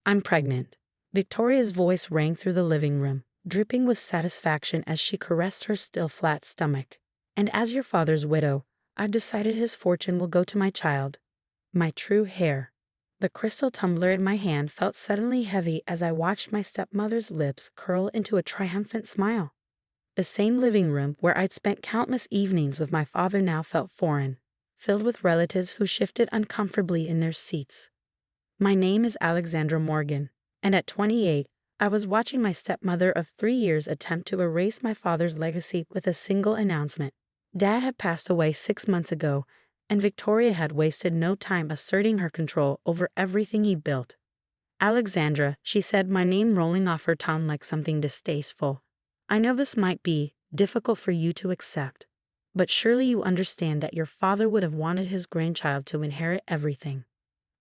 I'm pregnant. Victoria's voice rang through the living room, dripping with satisfaction as she caressed her still flat stomach. And as your father's widow, I've decided his fortune will go to my child. My true heir. The crystal tumbler in my hand felt suddenly heavy as I watched my stepmother's lips curl into a triumphant smile. The same living room where I'd spent countless evenings with my father now felt foreign, filled with relatives who shifted uncomfortably in their seats. My name is Alexandra Morgan, and at 28, I was watching my stepmother of 3 years attempt to erase my father's legacy with a single announcement. Dad had passed away 6 months ago, and Victoria had wasted no time asserting her control over everything he built. Alexandra, she said, my name rolling off her tongue like something distasteful. I know this might be difficult for you to accept, but surely you understand that your father would have wanted his grandchild to inherit everything.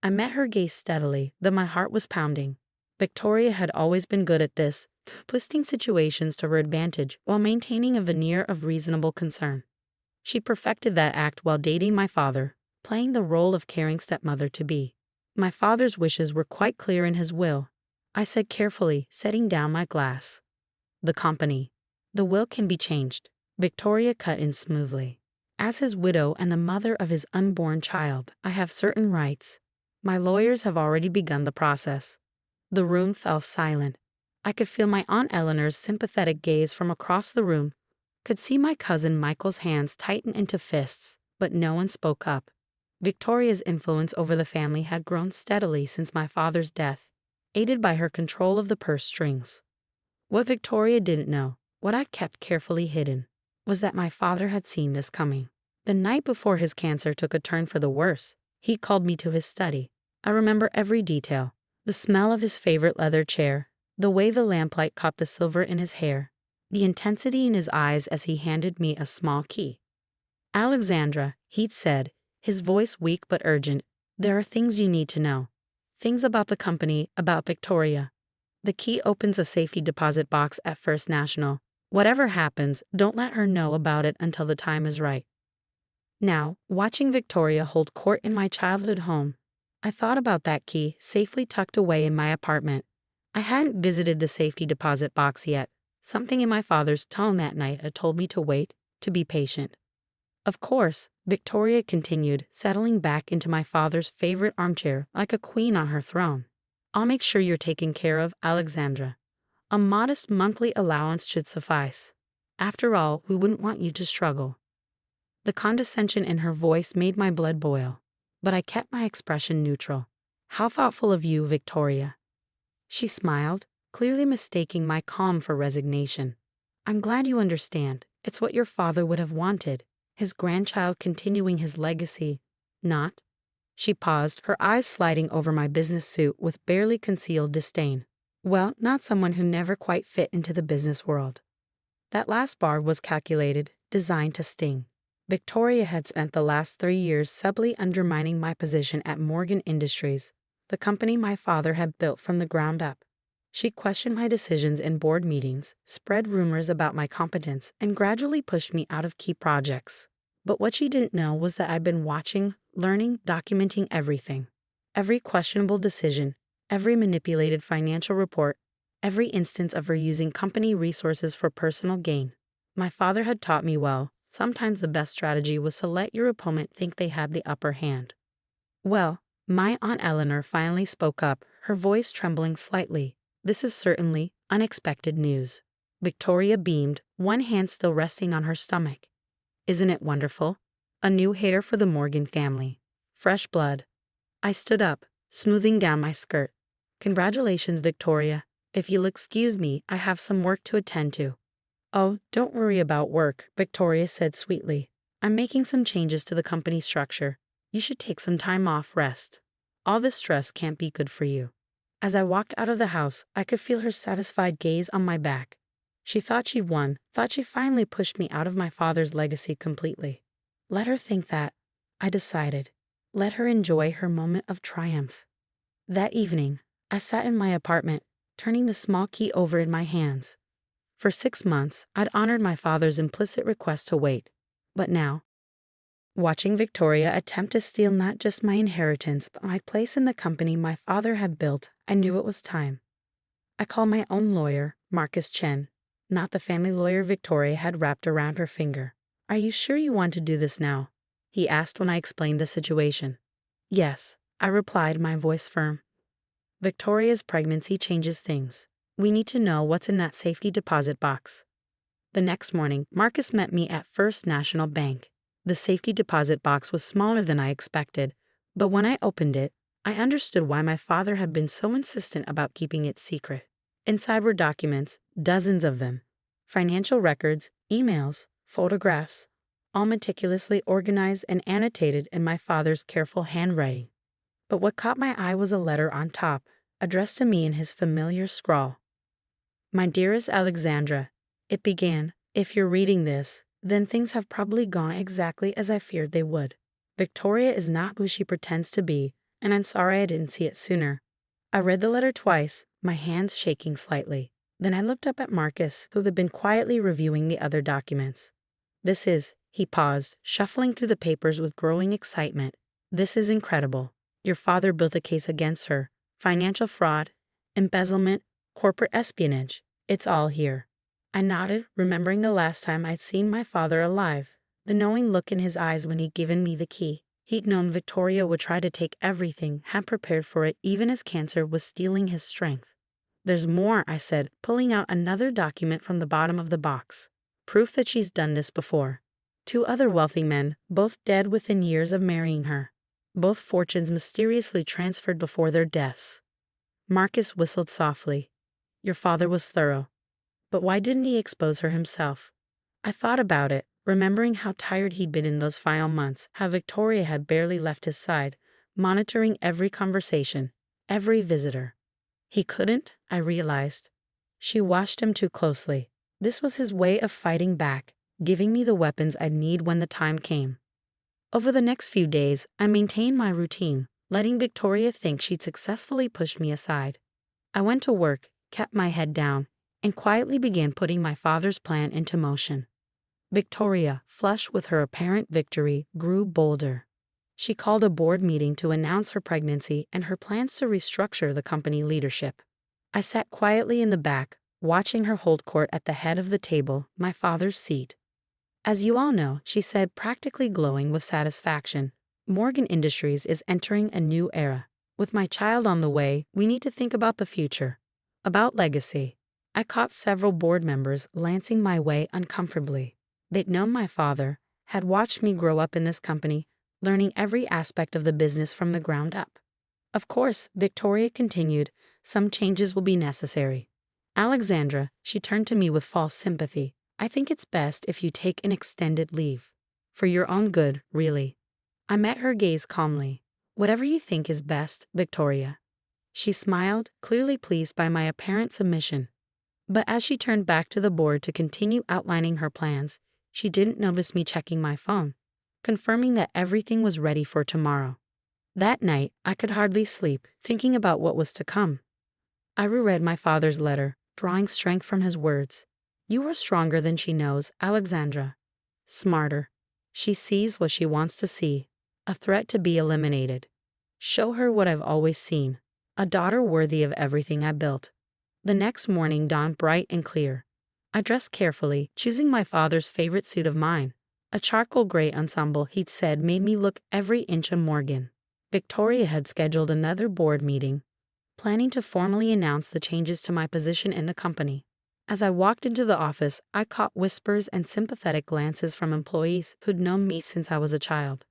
I met her gaze steadily, though my heart was pounding. Victoria had always been good at this, twisting situations to her advantage while maintaining a veneer of reasonable concern. She perfected that act while dating my father, playing the role of caring stepmother-to-be. My father's wishes were quite clear in his will, I said carefully, setting down my glass. The company. The will can be changed, Victoria cut in smoothly. As his widow and the mother of his unborn child, I have certain rights. My lawyers have already begun the process. The room fell silent. I could feel my Aunt Eleanor's sympathetic gaze from across the room, could see my cousin Michael's hands tighten into fists, but no one spoke up. Victoria's influence over the family had grown steadily since my father's death, aided by her control of the purse strings. What Victoria didn't know, what I kept carefully hidden, was that my father had seen this coming. The night before his cancer took a turn for the worse, he called me to his study. I remember every detail, the smell of his favorite leather chair, the way the lamplight caught the silver in his hair, the intensity in his eyes as he handed me a small key. Alexandra, he'd said, his voice weak but urgent, there are things you need to know. Things about the company, about Victoria. The key opens a safety deposit box at First National. Whatever happens, don't let her know about it until the time is right. Now, watching Victoria hold court in my childhood home, I thought about that key safely tucked away in my apartment. I hadn't visited the safety deposit box yet. Something in my father's tone that night had told me to wait, to be patient. Of course, Victoria continued, settling back into my father's favorite armchair like a queen on her throne. I'll make sure you're taken care of, Alexandra. A modest monthly allowance should suffice. After all, we wouldn't want you to struggle. The condescension in her voice made my blood boil, but I kept my expression neutral. How thoughtful of you, Victoria. She smiled, clearly mistaking my calm for resignation. I'm glad you understand. It's what your father would have wanted, his grandchild continuing his legacy, not. She paused, her eyes sliding over my business suit with barely concealed disdain. Well, not someone who never quite fit into the business world. That last bar was calculated, designed to sting. Victoria had spent the last 3 years subtly undermining my position at Morgan Industries, the company my father had built from the ground up. She questioned my decisions in board meetings, spread rumors about my competence, and gradually pushed me out of key projects. But what she didn't know was that I'd been watching, learning, documenting everything. Every questionable decision, every manipulated financial report, every instance of her using company resources for personal gain. My father had taught me well, sometimes the best strategy was to let your opponent think they had the upper hand. Well, my Aunt Eleanor finally spoke up, her voice trembling slightly. This is certainly unexpected news. Victoria beamed, one hand still resting on her stomach. Isn't it wonderful? A new heir for the Morgan family. Fresh blood. I stood up, smoothing down my skirt. Congratulations, Victoria. If you'll excuse me, I have some work to attend to. Oh, don't worry about work, Victoria said sweetly. I'm making some changes to the company structure. You should take some time off, rest. All this stress can't be good for you. As I walked out of the house, I could feel her satisfied gaze on my back. She thought she'd won, thought she finally pushed me out of my father's legacy completely. Let her think that, I decided. Let her enjoy her moment of triumph. That evening, I sat in my apartment, turning the small key over in my hands. For 6 months, I'd honored my father's implicit request to wait. But now, Watching Victoria attempt to steal not just my inheritance, but my place in the company my father had built, I knew it was time. I called my own lawyer, Marcus Chen, not the family lawyer Victoria had wrapped around her finger. "Are you sure you want to do this now?" he asked when I explained the situation. "Yes," I replied, my voice firm. "Victoria's pregnancy changes things. We need to know what's in that safety deposit box." The next morning, Marcus met me at First National Bank. The safety deposit box was smaller than I expected, but when I opened it, I understood why my father had been so insistent about keeping it secret. Inside were documents, dozens of them. Financial records, emails, photographs, all meticulously organized and annotated in my father's careful handwriting. But what caught my eye was a letter on top, addressed to me in his familiar scrawl. "My dearest Alexandra," it began, "if you're reading this, then things have probably gone exactly as I feared they would. Victoria is not who she pretends to be, and I'm sorry I didn't see it sooner." I read the letter twice, my hands shaking slightly. Then I looked up at Marcus, who had been quietly reviewing the other documents. He paused, shuffling through the papers with growing excitement. "This is incredible. Your father built a case against her. Financial fraud, embezzlement, corporate espionage. It's all here." I nodded, remembering the last time I'd seen my father alive, the knowing look in his eyes when he'd given me the key. He'd known Victoria would try to take everything, had prepared for it even as cancer was stealing his strength. "There's more," I said, pulling out another document from the bottom of the box. "Proof that she's done this before. 2 other wealthy men, both dead within years of marrying her. Both fortunes mysteriously transferred before their deaths." Marcus whistled softly. "Your father was thorough. But why didn't he expose her himself?" I thought about it, remembering how tired he'd been in those final months, how Victoria had barely left his side, monitoring every conversation, every visitor. He couldn't, I realized. She watched him too closely. This was his way of fighting back, giving me the weapons I'd need when the time came. Over the next few days, I maintained my routine, letting Victoria think she'd successfully pushed me aside. I went to work, kept my head down, and quietly began putting my father's plan into motion. Victoria, flushed with her apparent victory, grew bolder. She called a board meeting to announce her pregnancy and her plans to restructure the company leadership. I sat quietly in the back, watching her hold court at the head of the table, my father's seat. "As you all know," she said, practically glowing with satisfaction, "Morgan Industries is entering a new era. With my child on the way, we need to think about the future, about legacy." I caught several board members glancing my way uncomfortably. They'd known my father, had watched me grow up in this company, learning every aspect of the business from the ground up. "Of course," Victoria continued, "some changes will be necessary. Alexandra," she turned to me with false sympathy, "I think it's best if you take an extended leave. For your own good, really." I met her gaze calmly. "Whatever you think is best, Victoria." She smiled, clearly pleased by my apparent submission. But as she turned back to the board to continue outlining her plans, she didn't notice me checking my phone, confirming that everything was ready for tomorrow. That night, I could hardly sleep, thinking about what was to come. I reread my father's letter, drawing strength from his words. "You are stronger than she knows, Alexandra. Smarter. She sees what she wants to see, a threat to be eliminated. Show her what I've always seen, a daughter worthy of everything I built." The next morning dawned bright and clear. I dressed carefully, choosing my father's favorite suit of mine, a charcoal gray ensemble he'd said made me look every inch a Morgan. Victoria had scheduled another board meeting, planning to formally announce the changes to my position in the company. As I walked into the office, I caught whispers and sympathetic glances from employees who'd known me since I was a child.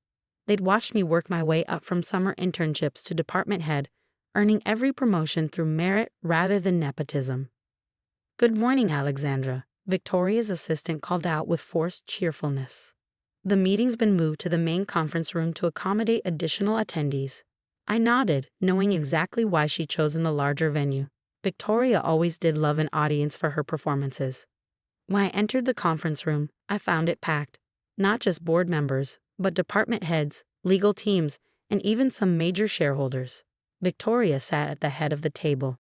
They'd watched me work my way up from summer internships to department head, earning every promotion through merit rather than nepotism. "Good morning, Alexandra," Victoria's assistant called out with forced cheerfulness. "The meeting's been moved to the main conference room to accommodate additional attendees." I nodded, knowing exactly why she'd chosen the larger venue. Victoria always did love an audience for her performances. When I entered the conference room, I found it packed. Not just board members, but department heads, legal teams, and even some major shareholders. Victoria sat at the head of the table,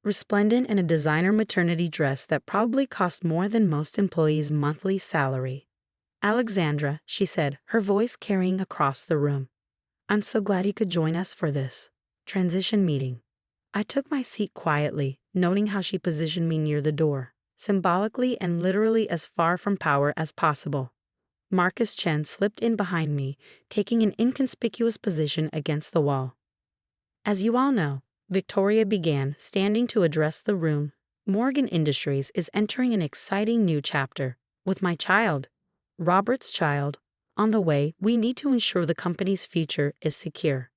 resplendent in a designer maternity dress that probably cost more than most employees' monthly salary. Alexandra, she said, her voice carrying across the room. I'm so glad you could join us for this transition meeting. I took my seat quietly, noting how she positioned me near the door, symbolically and literally as far from power as possible. Marcus Chen slipped in behind me, taking an inconspicuous position against the wall. As you all know, Victoria began, standing to address the room. Morgan Industries is entering an exciting new chapter. With my child, Robert's child, on the way, we need to ensure the company's future is secure.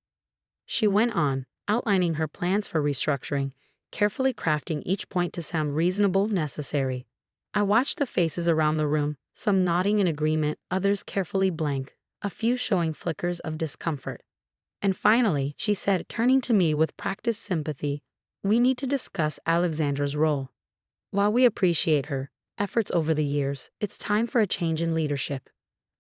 She went on, outlining her plans for restructuring, carefully crafting each point to sound reasonable, necessary. I watched the faces around the room, some nodding in agreement, others carefully blank, a few showing flickers of discomfort. And finally, she said, turning to me with practiced sympathy, we need to discuss Alexandra's role. While we appreciate her efforts over the years, it's time for a change in leadership.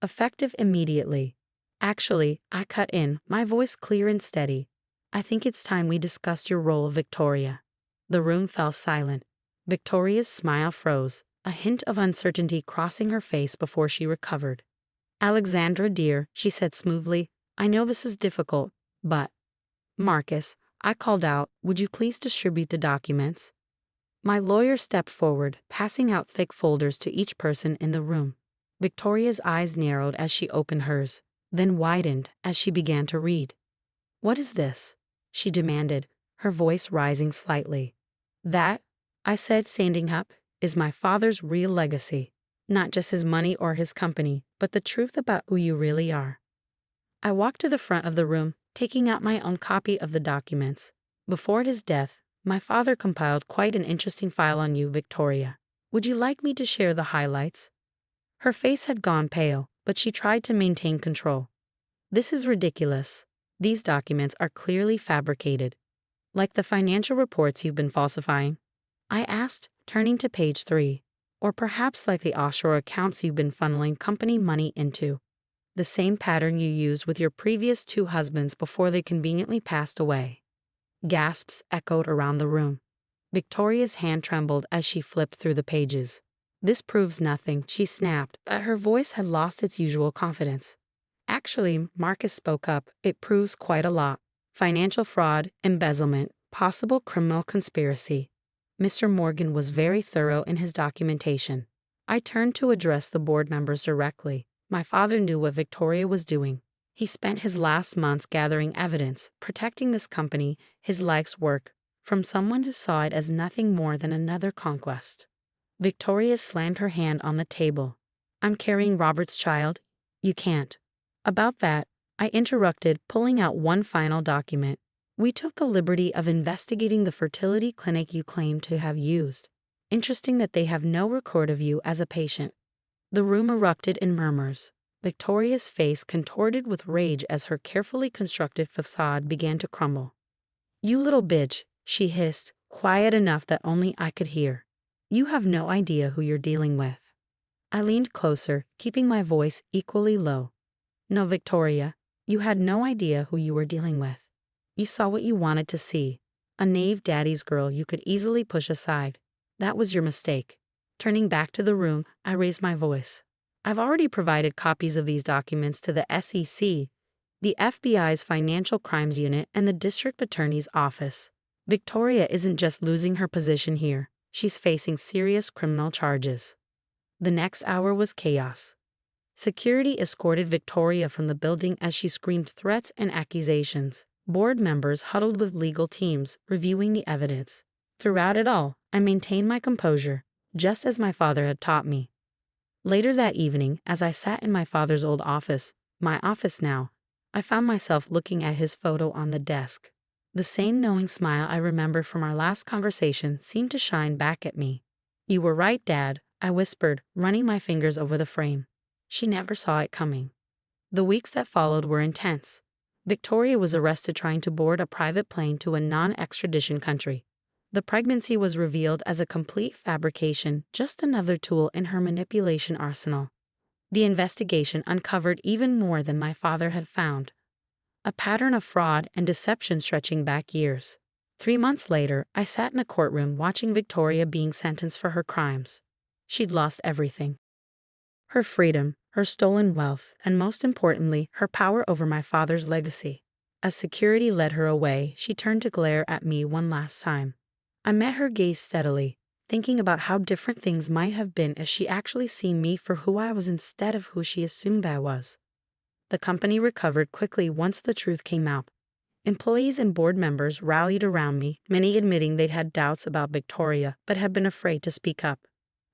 Effective immediately. Actually, I cut in, my voice clear and steady. I think it's time we discussed your role, Victoria. The room fell silent. Victoria's smile froze, a hint of uncertainty crossing her face before she recovered. Alexandra, dear, she said smoothly, I know this is difficult, but… Marcus, I called out, would you please distribute the documents? My lawyer stepped forward, passing out thick folders to each person in the room. Victoria's eyes narrowed as she opened hers, then widened as she began to read. What is this? She demanded, her voice rising slightly. That, I said, standing up, is my father's real legacy. Not just his money or his company, but the truth about who you really are. I walked to the front of the room, taking out my own copy of the documents. Before his death, my father compiled quite an interesting file on you, Victoria. Would you like me to share the highlights? Her face had gone pale, but she tried to maintain control. This is ridiculous. These documents are clearly fabricated. Like the financial reports you've been falsifying? I asked, turning to page 3. Or perhaps like the offshore accounts you've been funneling company money into. The same pattern you used with your previous 2 husbands before they conveniently passed away. Gasps echoed around the room. Victoria's hand trembled as she flipped through the pages. This proves nothing, she snapped, but her voice had lost its usual confidence. Actually, Marcus spoke up, it proves quite a lot. Financial fraud, embezzlement, possible criminal conspiracy. Mr. Morgan was very thorough in his documentation. I turned to address the board members directly. My father knew what Victoria was doing. He spent his last months gathering evidence, protecting this company, his life's work, from someone who saw it as nothing more than another conquest. Victoria slammed her hand on the table. I'm carrying Robert's child. You can't. About that, I interrupted, pulling out one final document. We took the liberty of investigating the fertility clinic you claim to have used. Interesting that they have no record of you as a patient. The room erupted in murmurs. Victoria's face contorted with rage as her carefully constructed facade began to crumble. You little bitch, she hissed, quiet enough that only I could hear. You have no idea who you're dealing with. I leaned closer, keeping my voice equally low. No, Victoria, you had no idea who you were dealing with. You saw what you wanted to see. A naive daddy's girl you could easily push aside. That was your mistake. Turning back to the room, I raised my voice. I've already provided copies of these documents to the SEC, the FBI's Financial Crimes Unit, and the District Attorney's Office. Victoria isn't just losing her position here. She's facing serious criminal charges. The next hour was chaos. Security escorted Victoria from the building as she screamed threats and accusations. Board members huddled with legal teams, reviewing the evidence. Throughout it all, I maintained my composure, just as my father had taught me. Later that evening, as I sat in my father's old office, my office now, I found myself looking at his photo on the desk. The same knowing smile I remember from our last conversation seemed to shine back at me. You were right, Dad, I whispered, running my fingers over the frame. She never saw it coming. The weeks that followed were intense. Victoria was arrested trying to board a private plane to a non-extradition country. The pregnancy was revealed as a complete fabrication, just another tool in her manipulation arsenal. The investigation uncovered even more than my father had found. A pattern of fraud and deception stretching back years. 3 months later, I sat in a courtroom watching Victoria being sentenced for her crimes. She'd lost everything. her freedom, her stolen wealth, and most importantly, her power over my father's legacy. As security led her away, she turned to glare at me one last time. I met her gaze steadily, thinking about how different things might have been if she actually seen me for who I was instead of who she assumed I was. The company recovered quickly once the truth came out. Employees and board members rallied around me, many admitting they'd had doubts about Victoria but had been afraid to speak up.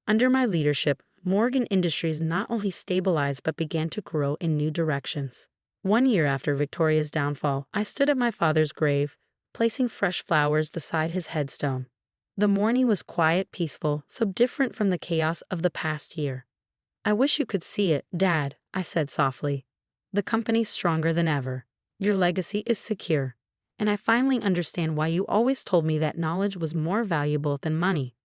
Under my leadership, Morgan Industries not only stabilized but began to grow in new directions. 1 year after Victoria's downfall, I stood at my father's grave, placing fresh flowers beside his headstone. The morning was quiet, peaceful, so different from the chaos of the past year. "I wish you could see it, Dad," I said softly. "The company's stronger than ever. Your legacy is secure. And I finally understand why you always told me that knowledge was more valuable than money."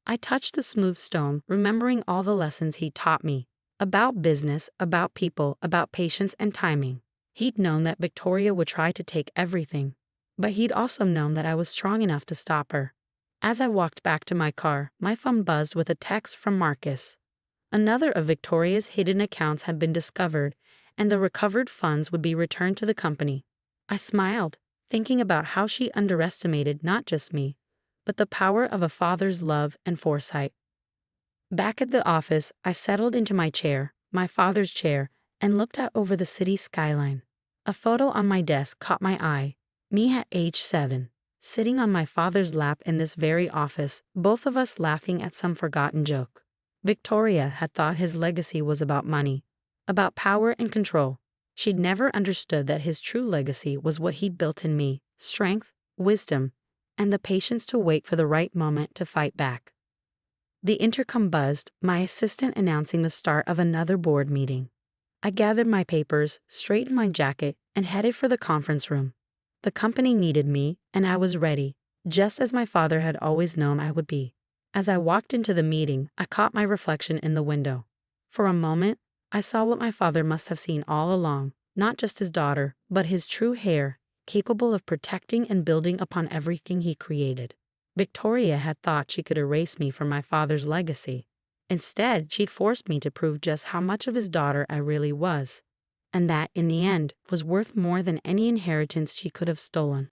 I touched the smooth stone, remembering all the lessons he taught me. About business, about people, about patience and timing. He'd known that Victoria would try to take everything, but he'd also known that I was strong enough to stop her. As I walked back to my car, my phone buzzed with a text from Marcus. Another of Victoria's hidden accounts had been discovered, and the recovered funds would be returned to the company. I smiled, thinking about how she underestimated not just me, but the power of a father's love and foresight. Back at the office, I settled into my chair, my father's chair, and looked out over the city skyline. A photo on my desk caught my eye. Me at age 7, sitting on my father's lap in this very office, both of us laughing at some forgotten joke. Victoria had thought his legacy was about money, about power and control. She'd never understood that his true legacy was what he'd built in me: strength, wisdom, and the patience to wait for the right moment to fight back. The intercom buzzed, my assistant announcing the start of another board meeting. I gathered my papers, straightened my jacket, and headed for the conference room. The company needed me, and I was ready, just as my father had always known I would be. As I walked into the meeting, I caught my reflection in the window. For a moment, I saw what my father must have seen all along, not just his daughter, but his true heir, capable of protecting and building upon everything he created. Victoria had thought she could erase me from my father's legacy. Instead, she'd forced me to prove just how much of his daughter I really was, and that, in the end, was worth more than any inheritance she could have stolen.